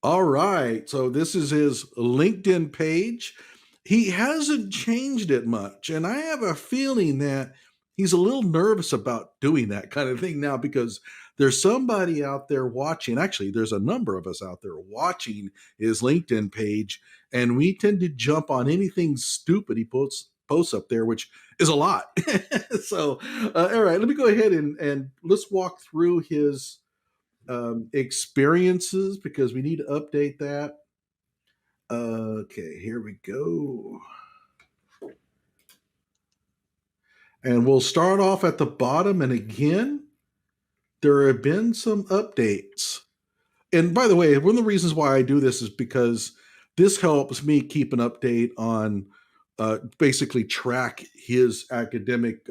All right. So this is his LinkedIn page. He hasn't changed it much. And I have a feeling that he's a little nervous about doing that kind of thing now because there's somebody out there watching. Actually, there's a number of us out there watching his LinkedIn page, and we tend to jump on anything stupid he posts up there, which is a lot. So, all right, let me go ahead and let's walk through his experiences because we need to update that. Okay, here we go. And we'll start off at the bottom. And again, there have been some updates. And by the way, one of the reasons why I do this is because this helps me keep an update on basically track his academic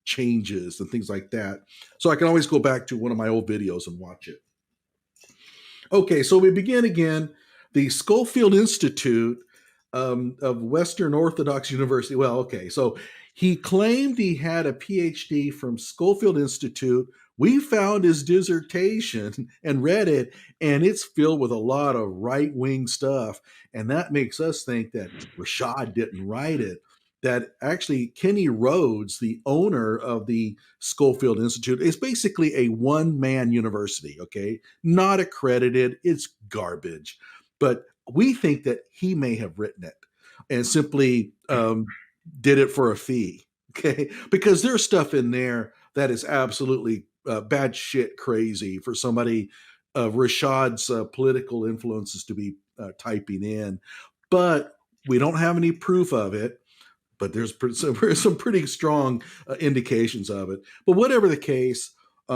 changes and things like that. So I can always go back to one of my old videos and watch it. Okay, so we begin again. The Schofield Institute of Western Orthodox University. Well, okay, so he claimed he had a PhD from Schofield Institute. We found his dissertation and read it, and it's filled with a lot of right wing stuff. And that makes us think that Rashad didn't write it. That actually Kenny Rhodes, the owner of the Schofield Institute, is basically a one man university, okay? Not accredited, it's garbage. But we think that he may have written it and simply did it for a fee, okay? Because there's stuff in there that is absolutely bad shit crazy for somebody of Rashad's political influences to be typing in. But we don't have any proof of it. But there's some pretty strong indications of it. But whatever the case,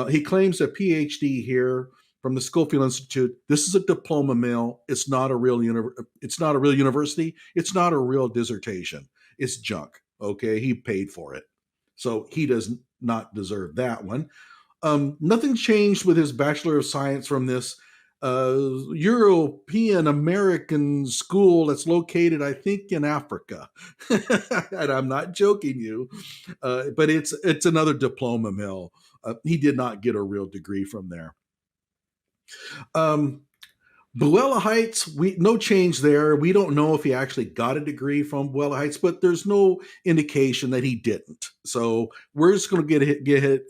he claims a PhD here from the Schofield Institute. This is a diploma mill. It's not a real it's not a real university. It's not a real dissertation. It's junk. Okay, he paid for it, so he does not deserve that one. Nothing changed with his Bachelor of Science from this European American school that's located, I think, in Africa. And I'm not joking you, but it's another diploma mill. He did not get a real degree from there. Um, Buella Heights, we no change there. We don't know if he actually got a degree from Buella Heights, but there's no indication that he didn't. So we're just going to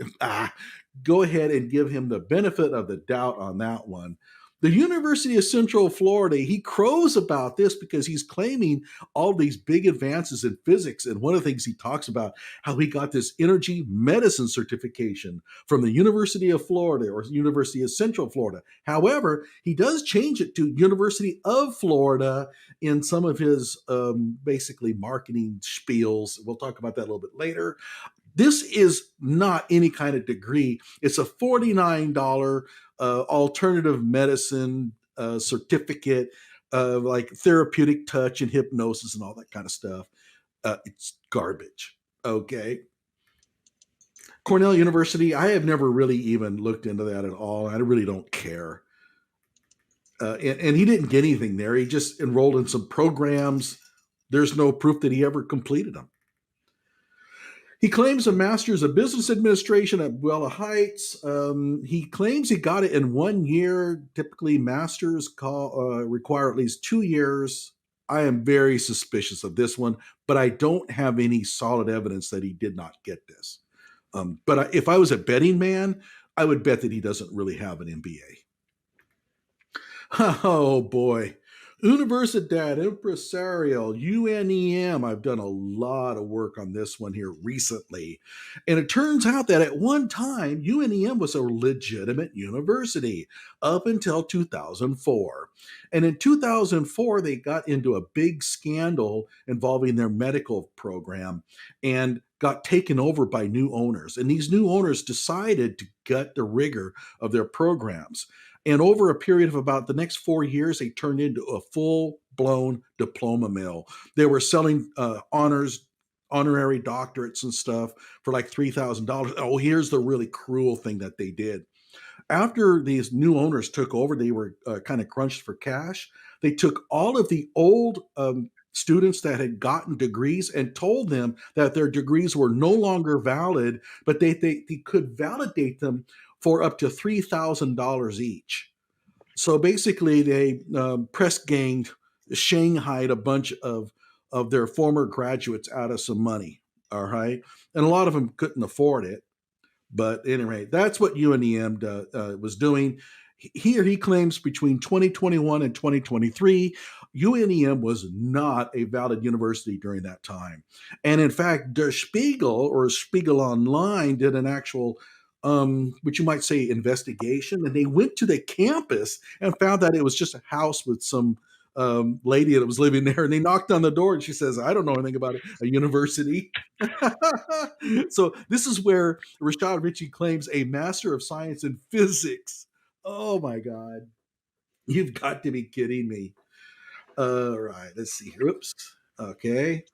go ahead and give him the benefit of the doubt on that one. The University of Central Florida, he crows about this because he's claiming all these big advances in physics. And one of the things he talks about how he got this energy medicine certification from the University of Florida or University of Central Florida. However, he does change it to University of Florida in some of his basically marketing spiels. We'll talk about that a little bit later. This is not any kind of degree. It's a $49 alternative medicine certificate, like therapeutic touch and hypnosis and all that kind of stuff. It's garbage. Okay. Cornell University, I have never really even looked into that at all. I really don't care. And he didn't get anything there. He just enrolled in some programs. There's no proof that he ever completed them. He claims a master's of business administration at Buella Heights. He claims he got it in 1 year. Typically, masters require at least 2 years. I am very suspicious of this one, but I don't have any solid evidence that he did not get this. But if I was a betting man, I would bet that he doesn't really have an MBA. Oh boy. Universidad Empresarial, UNEM. I've done a lot of work on this one here recently. And it turns out that at one time, UNEM was a legitimate university up until 2004. And in 2004, they got into a big scandal involving their medical program and got taken over by new owners. And these new owners decided to gut the rigor of their programs. And over a period of about the next 4 years, they turned into a full-blown diploma mill. They were selling honorary doctorates and stuff for like $3,000. Oh, here's the really cruel thing that they did. After these new owners took over, they were kind of crunched for cash. They took all of the old students that had gotten degrees and told them that their degrees were no longer valid, but they could validate them for up to $3,000 each. So basically, they press ganged, shanghaied a bunch of their former graduates out of some money. All right, and a lot of them couldn't afford it. But anyway, that's what UNEM was doing. Here he claims between 2021 and 2023, UNEM was not a valid university during that time. And in fact, Der Spiegel or Spiegel Online did an actual, what you might say, investigation. And they went to the campus and found that it was just a house with some lady that was living there. And they knocked on the door and she says, I don't know anything about a university. So this is where Rashad Richey claims a Master of Science in Physics. Oh my God. You've got to be kidding me. All right, let's see here. Oops. Okay.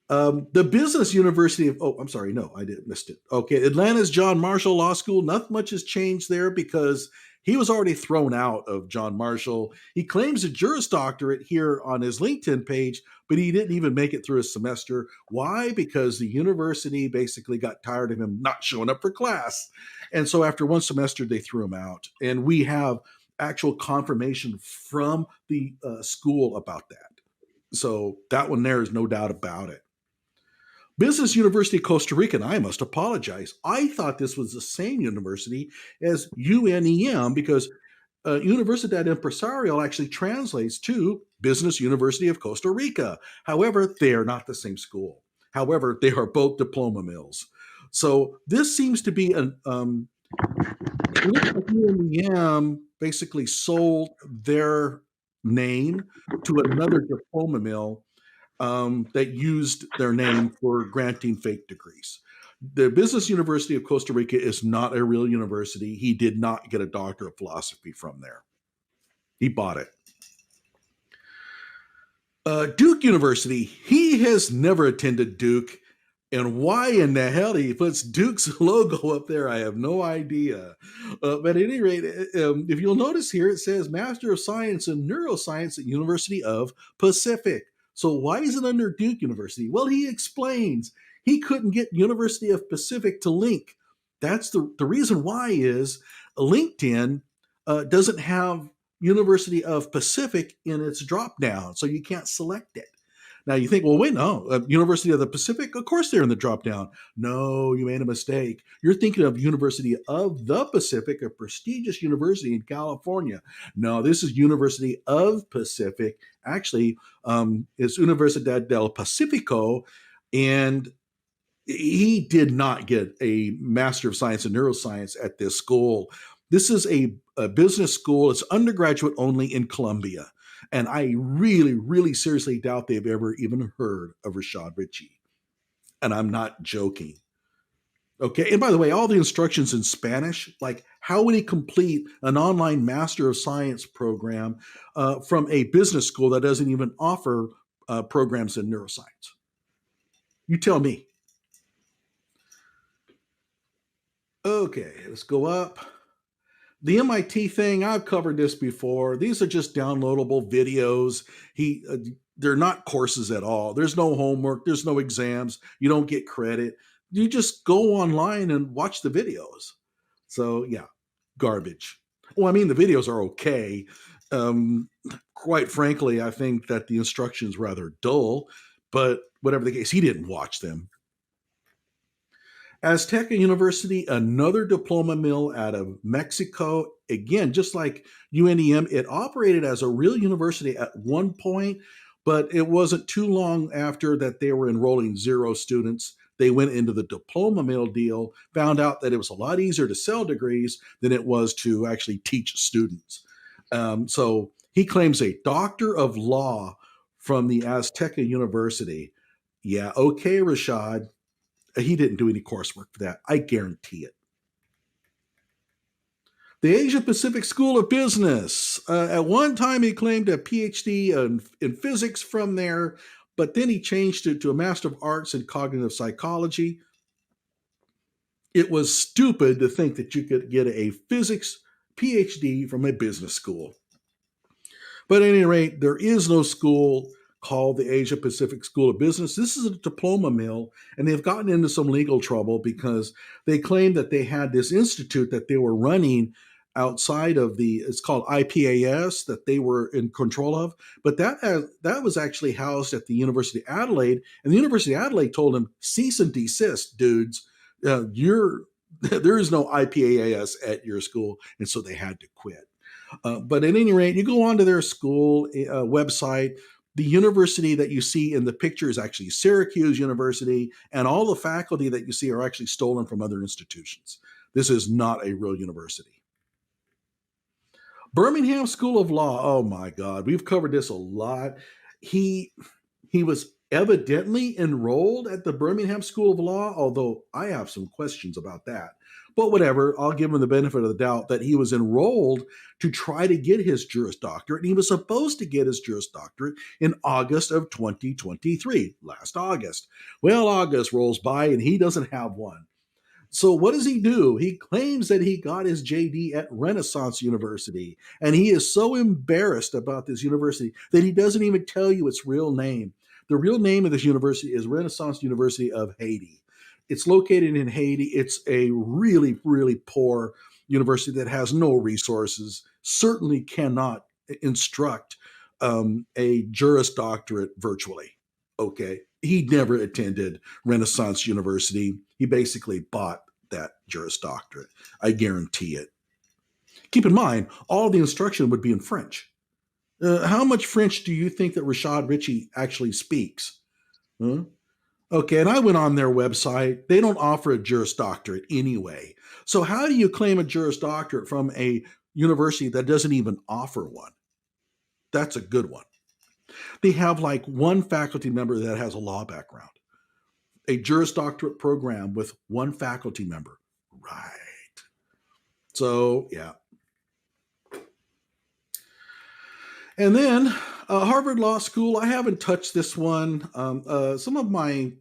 The Business University of, oh, I'm sorry, no, I did missed it. Okay, Atlanta's John Marshall Law School. Not much has changed there because he was already thrown out of John Marshall. He claims a Juris Doctorate here on his LinkedIn page, but he didn't even make it through a semester. Why? Because the university basically got tired of him not showing up for class. And so after one semester, they threw him out. And we have actual confirmation from the school about that. So that one there is no doubt about it. Business University of Costa Rica, and I must apologize. I thought this was the same university as UNEM because Universidad Empresarial actually translates to Business University of Costa Rica. However, they are not the same school. However, they are both diploma mills. So this seems to be an UNEM basically sold their name to another diploma mill that used their name for granting fake degrees. The Business University of Costa Rica is not a real university. He did not get a doctor of philosophy from there. He bought it. Duke University, he has never attended Duke. And why in the hell he puts Duke's logo up there, I have no idea. But at any rate, if you'll notice here, it says Master of Science in Neuroscience at University of Pacific. So why is it under Duke University? Well, he explains he couldn't get University of Pacific to link. That's the reason why is LinkedIn doesn't have University of Pacific in its drop down, so you can't select it. Now you think, well, wait, no, University of the Pacific, of course they're in the drop down. No, you made a mistake. You're thinking of University of the Pacific, a prestigious university in California. No, this is University of Pacific. Actually, it's Universidad del Pacifico, and he did not get a Master of Science in Neuroscience at this school. This is a business school. It's undergraduate only in Columbia. And I really, really seriously doubt they've ever even heard of Rashad Richey. And I'm not joking. Okay. And by the way, all the instructions in Spanish, like how would he complete an online Master of Science program from a business school that doesn't even offer programs in neuroscience? You tell me. Okay, let's go up. The MIT thing, I've covered this before. These are just downloadable videos. They're not courses at all. There's no homework, there's no exams. You don't get credit. You just go online and watch the videos. So yeah, garbage. Well, I mean, the videos are okay. Quite frankly, I think that the instruction's rather dull, but whatever the case, he didn't watch them. Azteca University, another diploma mill out of Mexico. Again, just like UNEM, it operated as a real university at one point, but it wasn't too long after that they were enrolling zero students. They went into the diploma mill deal, found out that it was a lot easier to sell degrees than it was to actually teach students. So he claims a doctor of law from the Azteca University. Yeah, okay, Rashad. He didn't do any coursework for that. I guarantee it. The Asia Pacific School of Business. At one time, he claimed a PhD in physics from there, but then he changed it to a Master of Arts in Cognitive Psychology. It was stupid to think that you could get a physics PhD from a business school. But at any rate, there is no school called the Asia Pacific School of Business. This is a diploma mill, and they've gotten into some legal trouble because they claim that they had this institute that they were running outside of it's called IPAS that they were in control of, but that was actually housed at the University of Adelaide, and the University of Adelaide told him, cease and desist, dudes. You're there is no IPAS at your school, and so they had to quit. But at any rate, you go onto their school website. The university that you see in the picture is actually Syracuse University, and all the faculty that you see are actually stolen from other institutions. This is not a real university. Birmingham School of Law. Oh my God, we've covered this a lot. He he was evidently enrolled at the Birmingham School of Law, although I have some questions about that. But whatever, I'll give him the benefit of the doubt that he was enrolled to try to get his Juris Doctorate. And he was supposed to get his Juris Doctorate in August of 2023, last August. Well, August rolls by and he doesn't have one. So what does he do? He claims that he got his JD at Renaissance University, and he is so embarrassed about this university that he doesn't even tell you its real name. The real name of this university is Renaissance University of Haiti. It's located in Haiti. It's a really, really poor university that has no resources, certainly cannot instruct a Juris Doctorate virtually. Okay. He never attended Renaissance University. He basically bought that Juris Doctorate. I guarantee it. Keep in mind, all the instruction would be in French. How much French do you think that Rashad Richey actually speaks? Huh? Okay, and I went on their website. They don't offer a Juris Doctorate anyway. So how do you claim a Juris Doctorate from a university that doesn't even offer one? That's a good one. They have like one faculty member that has a law background, a Juris Doctorate program with one faculty member. Right. So, yeah. And then Harvard Law School, I haven't touched this one. Some of my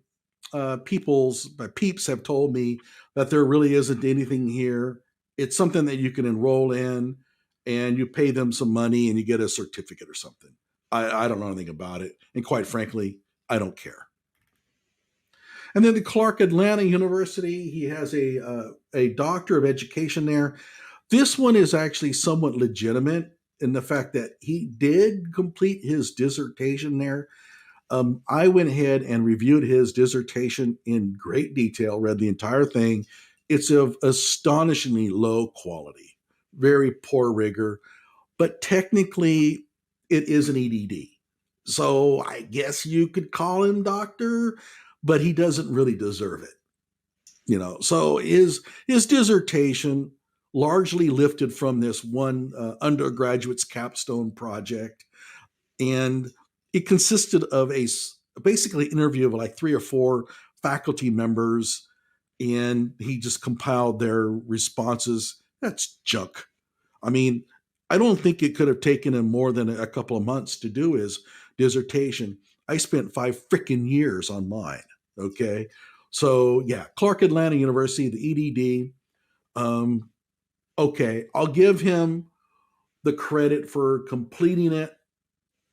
peeps have told me that there really isn't anything here. It's something that you can enroll in and you pay them some money and you get a certificate or something. I don't know anything about it. And quite frankly, I don't care. And then the Clark Atlanta University, he has a doctor of education there. This one is actually somewhat legitimate in the fact that he did complete his dissertation there. I went ahead and reviewed his dissertation in great detail, read the entire thing. It's of astonishingly low quality, very poor rigor, but technically it is an EDD. So I guess you could call him doctor, but he doesn't really deserve it. So his dissertation largely lifted from this one undergraduate's capstone project, and it consisted of basically interview of like 3 or 4 faculty members, and he just compiled their responses. That's junk. I mean, I don't think it could have taken him more than a couple of months to do his dissertation. I spent 5 freaking years on mine. Okay. So yeah, Clark Atlanta University, the EDD. Okay, I'll give him the credit for completing it,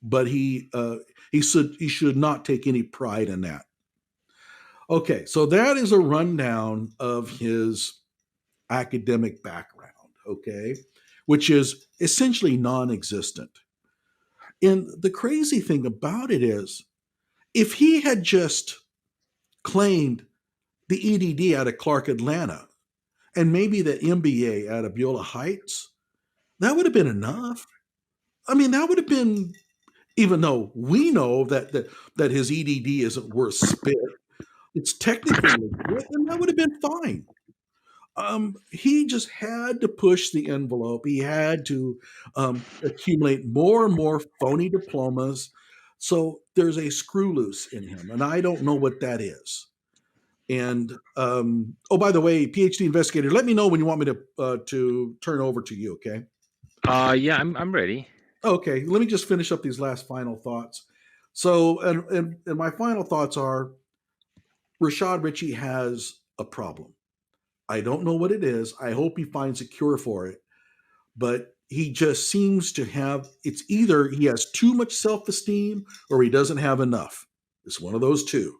but he should not take any pride in that. Okay, so that is a rundown of his academic background, okay, which is essentially non-existent. And the crazy thing about it is, if he had just claimed the EDD out of Clark Atlanta and maybe the MBA out of Beulah Heights, that would have been enough. I mean, that would have been, even though we know that his EDD isn't worth spit, it's technically legit, and that would have been fine. He just had to push the envelope. He had to accumulate more and more phony diplomas. So there's a screw loose in him, and I don't know what that is. And oh, by the way, PhD investigator, let me know when you want me to turn over to you. Okay. Yeah, I'm ready. Okay, let me just finish up these last final thoughts. So, and my final thoughts are, Rashad Richey has a problem. I don't know what it is. I hope he finds a cure for it. But he just seems to have, it's either he has too much self esteem or he doesn't have enough. It's one of those two.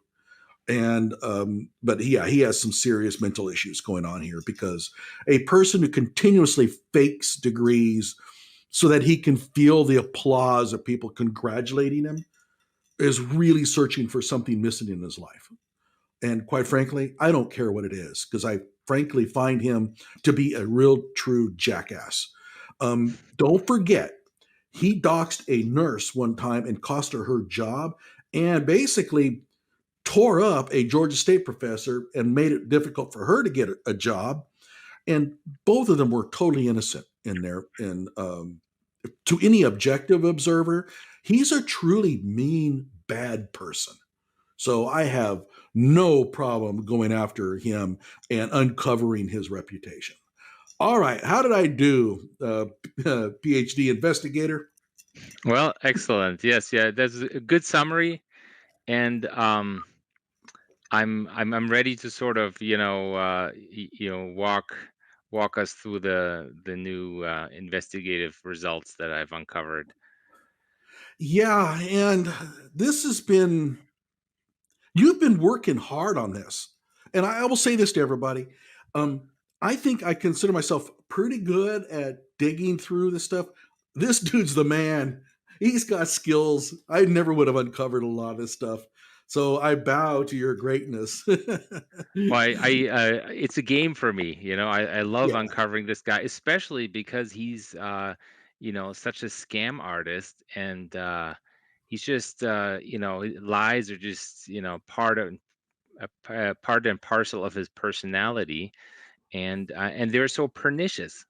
And but yeah, he has some serious mental issues going on here because a person who continuously fakes degrees so that he can feel the applause of people congratulating him is really searching for something missing in his life. And quite frankly, I don't care what it is because I frankly find him to be a real true jackass. Don't forget, he doxed a nurse one time and cost her job and basically tore up a Georgia State professor and made it difficult for her to get a job. And both of them were totally innocent in there. And to any objective observer, he's a truly mean, bad person. So I have no problem going after him and uncovering his reputation. All right, how did I do, PhD investigator? Well, excellent. Yes, yeah, that's a good summary, and I'm ready to sort of walk us through the new investigative results that I've uncovered. Yeah, and this has been you've been working hard on this. And I will say this to everybody. I think I consider myself pretty good at digging through this stuff. This dude's the man. He's got skills. I never would have uncovered a lot of this stuff. So I bow to your greatness. Well, it's a game for me. I love Yeah. uncovering this guy, especially because he's, such a scam artist, and he's just, lies are just, part and parcel of his personality, and they're so pernicious.